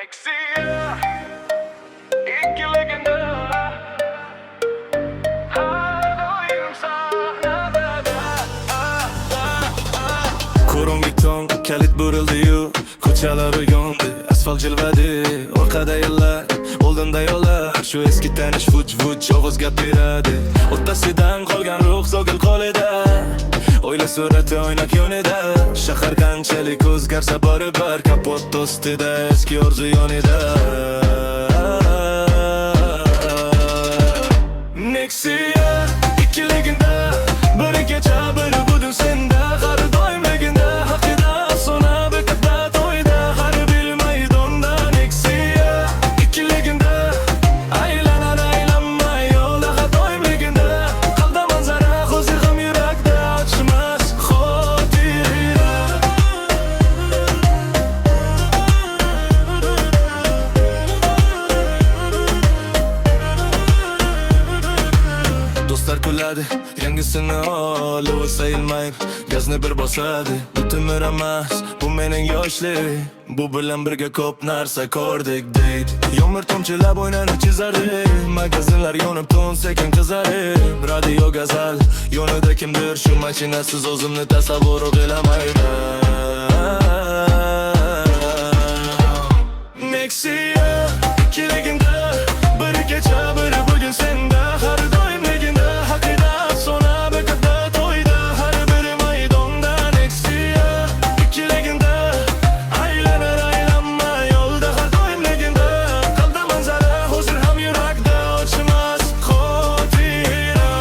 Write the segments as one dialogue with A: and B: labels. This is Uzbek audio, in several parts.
A: Nexia, iki legenda. Doyum sahnada.
B: Ko'ringi tong, kalit burildi-yu, ko'chalari yondi, asfalt jilvadi, orqada yillar, oldinda yo'llar, shu eski tanish vuj-vuj ovoz gap beradi. O'ttasidan qolgan ruh sog'il qo'lida, o'yla surati oynak yonida, shahar qanchalik o'zgarsa baribir kapot ostida eski orzu yonida. Nexia, ikki legenda, biri kecha, biri bugun senda, har doim legenda, haqida afsona, bekatda to'yda, har bir maydonda. Nexia, ikki legenda, aylanar aylanmay yo'lda, har doim legenda, qalbda manzara, hozir ham yurakda ochmas xotira. Do'stlar kuladi, yangisini olib sayilmayib, gazni bir bosadi. Bu timir emas, bu mening yoshlik, bu bilan birga ko'p narsa ko'rdik deydi. Yomg'ir tomchilab o'ynani chizardik, magazinlar yonib to'n sekin qizarib, radio gazal yonida kimdir, shu mashinasiz o'zimni tasavvur qilamayman. Nexia, ikki legenda, biri kecha, biri bugun senda, har doim legenda, haqida afsona, bekatda to'yda, har biri maydonda. Nexia, ikki legenda, aylanar aylanmay yo'lda, har doim legenda, qalbda manzara, hozir ham yurakda ochmas xotira.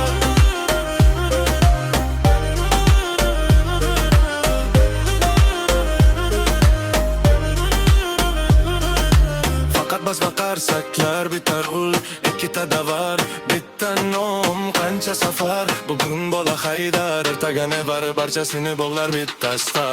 B: Faqat bas baqarsaklar bitar ul, ikkita davar, bitta nom, qancha safar. Bugun bola haydar, ertaga nevar, barchasini bog'lar bitta star.